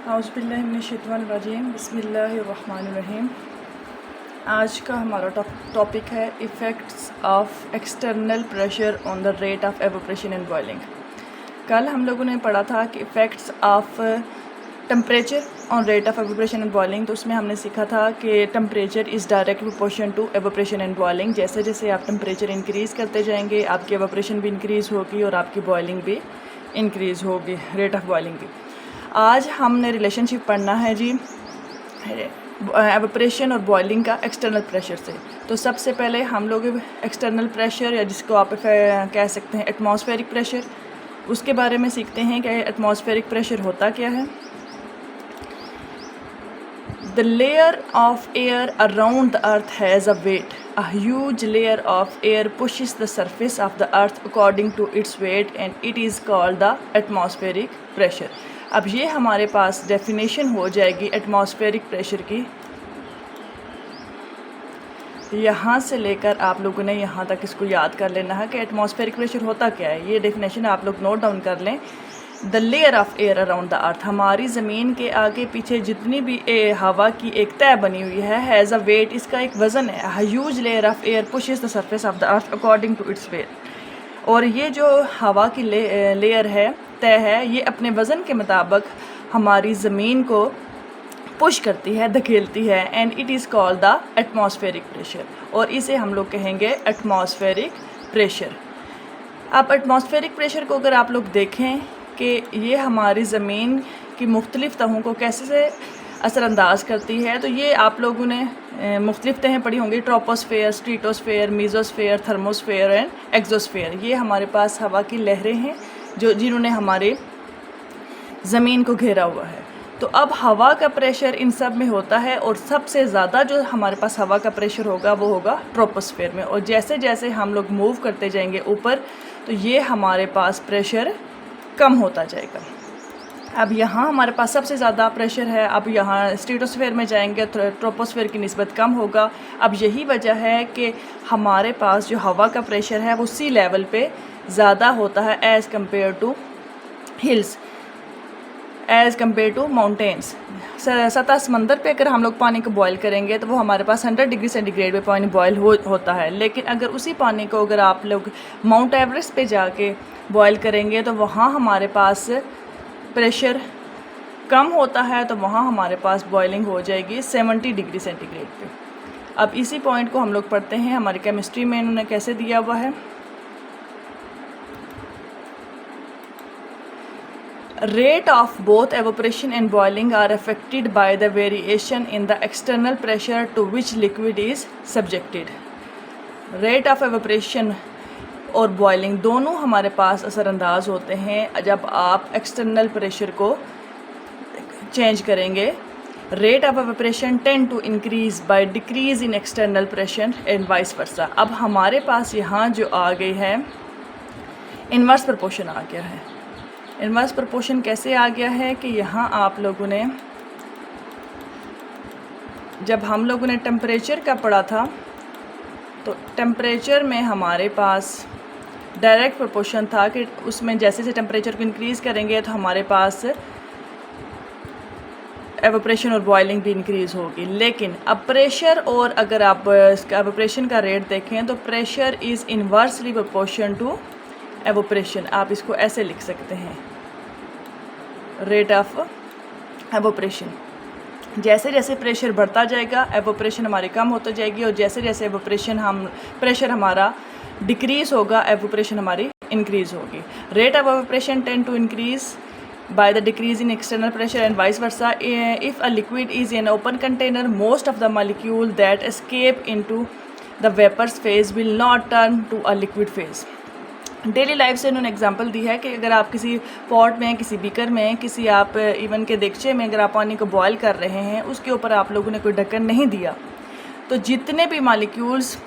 औज़ुबिल्लाहिमिनश्शैतानिर्रजीम बिस्मिल्लाहिर्रहमानिर्रहीम। आज का हमारा टॉपिक है effects of external pressure on the rate of evaporation and boiling. कल हम लोगों ने पढ़ा था कि effects of temperature on rate of evaporation and boiling. तो उसमें हमने सीखा था कि temperature is direct proportion to evaporation and boiling. जैसे जैसे आप टेम्परेचर इंक्रीज़ करते जाएंगे आपकी एवोपरेशन भी इंक्रीज़ होगी और आपकी बॉइलिंग भी इंक्रीज़ होगी, रेट ऑफ बॉइलिंग भी। आज हमने रिलेशनशिप पढ़ना है जी एवोपरेशन और बॉइलिंग का एक्सटर्नल प्रेशर से। तो सबसे पहले हम लोग एक्सटर्नल प्रेशर या जिसको आप कह सकते हैं एटमॉस्फेरिक प्रेशर, उसके बारे में सीखते हैं कि एटमॉस्फेरिक प्रेशर होता क्या है। The layer of air around the earth has a weight. A huge layer of air pushes the surface of the earth according to its weight and it is called the atmospheric pressure. अब ये हमारे पास definition हो जाएगी atmospheric pressure की। यहाँ से लेकर आप लोगों ने यहाँ तक इसको याद कर लेना है कि एटमॉस्फेरिक प्रेशर होता क्या है। ये डेफिनेशन आप लोग नोट डाउन कर लें। The layer of air around the earth, हमारी ज़मीन के आगे पीछे जितनी भी हवा की एक तय बनी हुई है, हैज़ अ वेट, इसका एक वज़न है। Huge layer of air pushes the surface of the earth according to its weight. और ये जो हवा की लेयर है, तय है, ये अपने वज़न के मुताबिक हमारी ज़मीन को पुश करती है, धकेलती है। And it is called the atmospheric pressure, और इसे हम लोग कहेंगे एटमॉस्फेरिक प्रेशर। अब एटमॉस्फेरिक प्रेशर को अगर आप लोग देखें कि ये हमारी ज़मीन की मुख्तलिफ़ तहों को कैसे से असरअंदाज करती है, तो ये आप लोगों ने मुख्तलिफ़ तहें पढ़ी होंगी, ट्रोपोस्फेयर, स्ट्रीटोस्फेयर, मीज़ोस्फेयर, थर्मोस्फेयर एंड एक्सोस्फेयर। ये हमारे पास हवा की लहरें हैं जिन्होंने हमारे ज़मीन को घेरा हुआ है। तो अब हवा का प्रेशर इन सब में होता है, और सबसे ज़्यादा जो हमारे पास हवा का प्रेशर होगा वो होगा ट्रोपोस्फेयर में। और जैसे जैसे हम लोग मूव करते जाएंगे ऊपर, तो ये हमारे पास प्रेशर कम होता जाएगा। अब यहाँ हमारे पास सबसे ज़्यादा प्रेशर है। अब यहाँ स्ट्रेटोस्फेयर में जाएंगे तो ट्रोपोस्फेयर की निस्बत कम होगा। अब यही वजह है कि हमारे पास जो हवा का प्रेशर है वो सी लेवल पे ज़्यादा होता है as compare to hills, as compare to mountains. सतह समंदर पे अगर हम लोग पानी को बॉयल करेंगे तो वो हमारे पास 100 डिग्री सेंटीग्रेड पे पानी बॉयल होता है। लेकिन अगर उसी पानी को अगर आप लोग माउंट एवरेस्ट पे जाके बॉयल करेंगे तो वहाँ हमारे पास प्रेशर कम होता है, तो वहाँ हमारे पास बॉइलिंग हो जाएगी 70 डिग्री सेंटीग्रेड पे। अब इसी पॉइंट को हम लोग पढ़ते हैं, हमारी केमिस्ट्री में इन्होंने कैसे दिया हुआ है। Rate of both evaporation and boiling are affected by the variation in the external pressure to which liquid is subjected. Rate of evaporation और बॉइलिंग दोनों हमारे पास असरअंदाज होते हैं जब आप एक्सटर्नल प्रेशर को चेंज करेंगे। Rate of evaporation tend to increase by decrease in external pressure and vice versa. अब हमारे पास यहाँ जो आ गई है इन्वर्स प्रोपोर्शन आ गया है। इन्वर्स प्रोपोर्शन कैसे आ गया है कि यहाँ आप लोगों ने जब हम लोगों ने टेम्परेचर का पढ़ा था, तो टेम्परेचर में हमारे पास डायरेक्ट प्रोपोर्शन था कि उसमें जैसे जैसे टेम्परेचर को इंक्रीज़ करेंगे तो हमारे पास एवोपरेशन और बॉइलिंग भी इंक्रीज़ होगी। लेकिन अब प्रेशर, और अगर आप एवोपरेशन का रेट देखें तो pressure is inversely proportion to evaporation. आप इसको ऐसे लिख सकते हैं, रेट ऑफ एवोपरेशन। जैसे जैसे प्रेशर बढ़ता जाएगा एवोपरेशन हमारी कम होती जाएगी, और जैसे जैसे प्रेशर हमारा डिक्रीज़ होगा एवोपरेशन हमारी इंक्रीज़ होगी। Rate of evaporation tend to increase by the decrease in external pressure and vice versa. If a liquid is in an open container, most of the molecules that escape into the vapors phase will not turn to a liquid phase. Daily life से इन्होंने example दी है कि अगर आप किसी pot में, किसी beaker में, किसी आप इवन के देगचे में अगर आप पानी को बॉयल कर रहे हैं, उसके ऊपर आप लोगों ने कोई ढक्कन नहीं दिया, तो जितने भी मॉलिक्यूल्स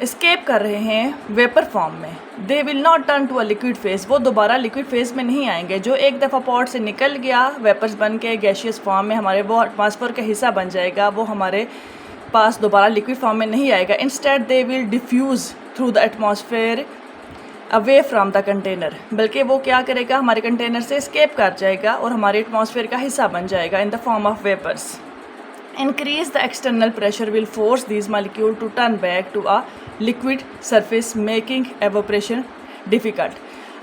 एस्केप कर रहे हैं वेपर फॉर्म में, they will not turn to a liquid phase, वो दोबारा लिक्विड फेज में नहीं आएंगे। जो एक दफ़ा पॉट से निकल गया वेपर्स बन के गैशियस फॉर्म में हमारे, वो एटमॉस्फेयर का हिस्सा बन जाएगा, वो हमारे पास दोबारा लिक्विड फॉर्म में नहीं आएगा। Instead they will diffuse through the atmosphere away from the container, बल्कि वो क्या करेगा, हमारे कंटेनर से स्केप कर जाएगा और हमारे एटमॉस्फेयर का हिस्सा बन जाएगा in the form of vapours. Increase the external pressure will force these molecules to turn back to a liquid surface, making evaporation difficult.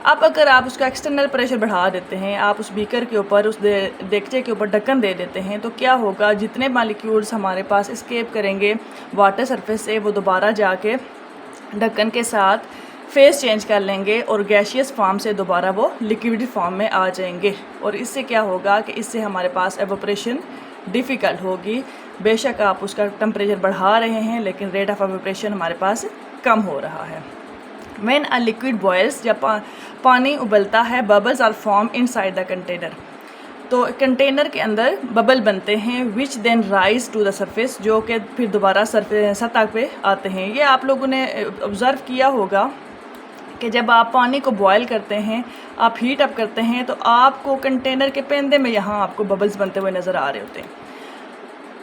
अब अगर आप उसका एक्सटर्नल प्रेशर बढ़ा देते हैं, आप उस बीकर के ऊपर, उस देगचे के ऊपर ढक्कन दे देते हैं, तो क्या होगा, जितने मॉलिक्यूल्स हमारे पास स्केप करेंगे वाटर सरफेस से, वो दोबारा जाके ढक्कन के साथ फेस चेंज कर लेंगे और गैशियस फॉर्म से दोबारा वो लिक्विड फॉर्म में आ जाएंगे। और इससे क्या होगा कि इससे हमारे पास एवोपरेशन डिफ़िकल्ट होगी। बेशक आप उसका टेम्परेचर बढ़ा रहे हैं, लेकिन रेट ऑफ एवोपरेशन हमारे पास कम हो रहा है। व्हेन अ लिक्विड बॉयल्स, जब पानी उबलता है, bubbles are form inside the container, तो कंटेनर के अंदर बबल बनते हैं, which then rise to the surface, जो कि फिर दोबारा सतह पे आते हैं। ये आप लोगों ने ऑब्ज़र्व किया होगा कि जब आप पानी को बॉयल करते हैं, आप हीट अप करते हैं, तो आपको कंटेनर के पेंदे में यहाँ आपको बबल्स बनते हुए नज़र आ रहे होते हैं।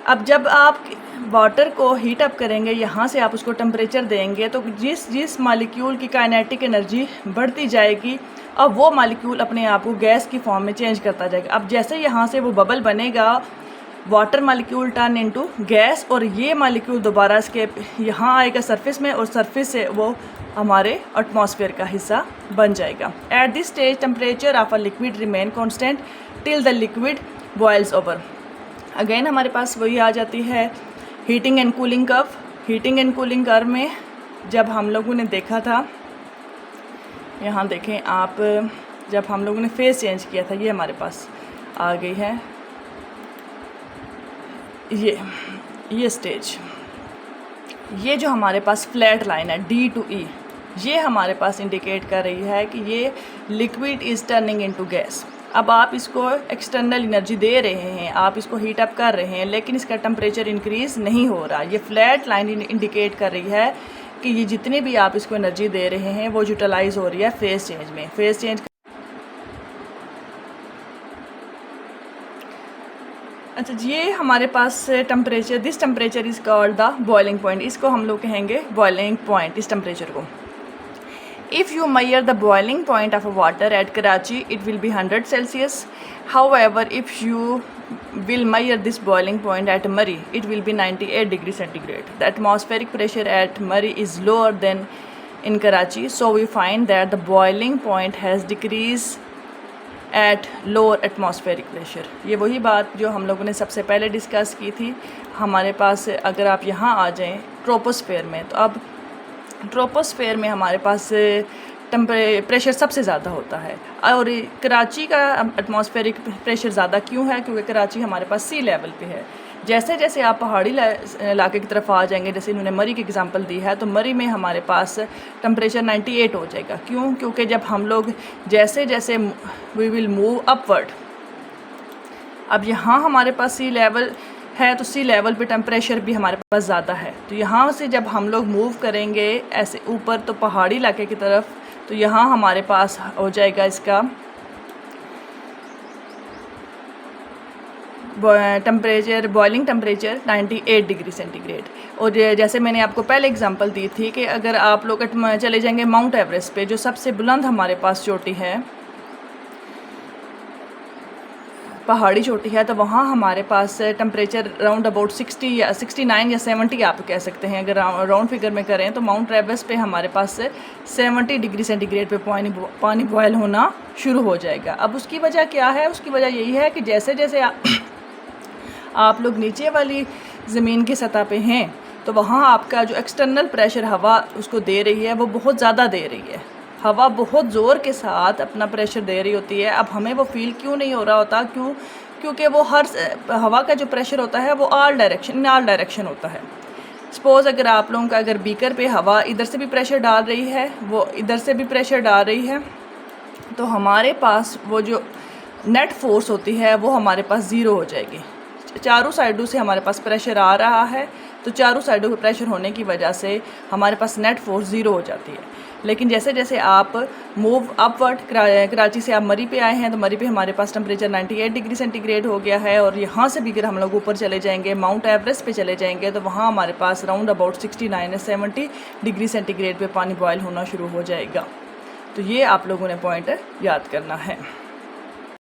अब जब आप वाटर को हीट अप करेंगे, यहाँ से आप उसको टेम्परेचर देंगे, तो जिस मॉलिक्यूल की काइनेटिक एनर्जी बढ़ती जाएगी, अब वो मॉलिक्यूल अपने आप को गैस की फॉर्म में चेंज करता जाएगा। अब जैसे यहाँ से वो बबल बनेगा, water molecule turn into gas, और ये मॉलिक्यूल दोबारा इसके यहाँ आएगा सरफेस में, और सरफेस से वो हमारे एटमॉस्फेयर का हिस्सा बन जाएगा। At this stage temperature of a liquid remain constant till the liquid boils over. Again हमारे पास वही आ जाती है heating and cooling curve. Heating and cooling curve में जब हम लोगों ने देखा था, यहाँ देखें आप, जब हम लोगों ने फेस चेंज किया था, ये हमारे पास आ गई है ये स्टेज। ये जो हमारे पास फ्लैट लाइन है D to E, ये हमारे पास इंडिकेट कर रही है कि ये liquid is turning into gas. अब आप इसको एक्सटर्नल एनर्जी दे रहे हैं, आप इसको हीट अप कर रहे हैं, लेकिन इसका टेम्परेचर इंक्रीज़ नहीं हो रहा। ये फ्लैट लाइन इंडिकेट कर रही है कि ये जितनी भी आप इसको एनर्जी दे रहे हैं वो यूटिलाइज़ हो रही है फेस चेंज में। फेस चेंज अच्छा, ये हमारे पास temperature, this temperature is called the boiling point. इसको हम लोग कहेंगे बॉइलिंग पॉइंट, इस टेम्परेचर को। If you measure the boiling point of water at Karachi, it will be 100 Celsius. However, if you will measure this boiling point at Murree, it will be 98 degrees centigrade. The atmospheric pressure at Murree is lower than in Karachi, so we find that the boiling point has decreased at lower atmospheric pressure. ये वही बात जो हम लोगों ने सबसे पहले discuss की थी। हमारे पास अगर आप यहाँ आ जाएं ट्रोपोस्फेयर में, तो अब ट्रोपोस्फेयर में हमारे पास प्रेशर सबसे ज़्यादा होता है, और कराची का एटमॉस्फेरिक प्रेशर ज़्यादा क्यों है? क्योंकि कराची हमारे पास सी लेवल पे है। जैसे जैसे आप पहाड़ी इलाके की तरफ आ जाएंगे, जैसे इन्होंने मरी की एग्जांपल दी है, तो मरी में हमारे पास टेम्परेचर 98 हो जाएगा। क्यों? क्योंकि जब हम लोग जैसे जैसे वी विल मूव अपवर्ड, अब यहाँ हमारे पास सी लेवल है, तो सी लेवल पे टेम्परेचर भी हमारे पास ज़्यादा है। तो यहाँ से जब हम लोग मूव करेंगे ऐसे ऊपर, तो पहाड़ी इलाके की तरफ, तो यहाँ हमारे पास हो जाएगा इसका temperature, boiling temperature 98 degree centigrade. और जैसे मैंने आपको पहले एग्जांपल दी थी कि अगर आप लोग चले जाएंगे माउंट एवरेस्ट पे, जो सबसे बुलंद हमारे पास चोटी है, पहाड़ी चोटी है, तो वहाँ हमारे पास टेम्परेचर राउंड अबाउट 60 या 69 या 70 आप कह सकते हैं। अगर राउंड फिगर में करें तो माउंट एवरेस्ट पे हमारे पास 70 डिग्री सेंटीग्रेड पे पानी बॉयल होना शुरू हो जाएगा। अब उसकी वजह क्या है? उसकी वजह यही है कि जैसे जैसे आप लोग नीचे वाली ज़मीन की सतह पे हैं, तो वहाँ आपका जो एक्सटर्नल प्रेशर हवा उसको दे रही है, वो बहुत ज़्यादा दे रही है। हवा बहुत ज़ोर के साथ अपना प्रेशर दे रही होती है। अब हमें वो फील क्यों नहीं हो रहा होता? क्योंकि वो हर हवा का जो प्रेशर होता है वो ऑल डायरेक्शन होता है। सपोज़ अगर आप लोगों का अगर बीकर पे हवा इधर से भी प्रेशर डाल रही है, वो इधर से भी प्रेशर डाल रही है, तो हमारे पास वो जो नेट फोर्स होती है वो हमारे पास ज़ीरो हो जाएगी। चारों साइडों से हमारे पास प्रेशर आ रहा है, तो चारों साइडों पे प्रेशर होने की वजह से हमारे पास नेट फोर्स ज़ीरो हो जाती है। लेकिन जैसे जैसे आप मूव अपवर्ड, कराची से आप मरी पे आए हैं, तो मरी पे हमारे पास टेम्परेचर 98 डिग्री सेंटीग्रेड हो गया है। और यहाँ से भी अगर हम लोग ऊपर चले जाएंगे, माउंट एवरेस्ट पे चले जाएंगे, तो वहाँ हमारे पास राउंड अबाउट 69 या 70 डिग्री सेंटीग्रेड पे पानी बॉयल होना शुरू हो जाएगा। तो ये आप लोगों ने पॉइंट याद करना है।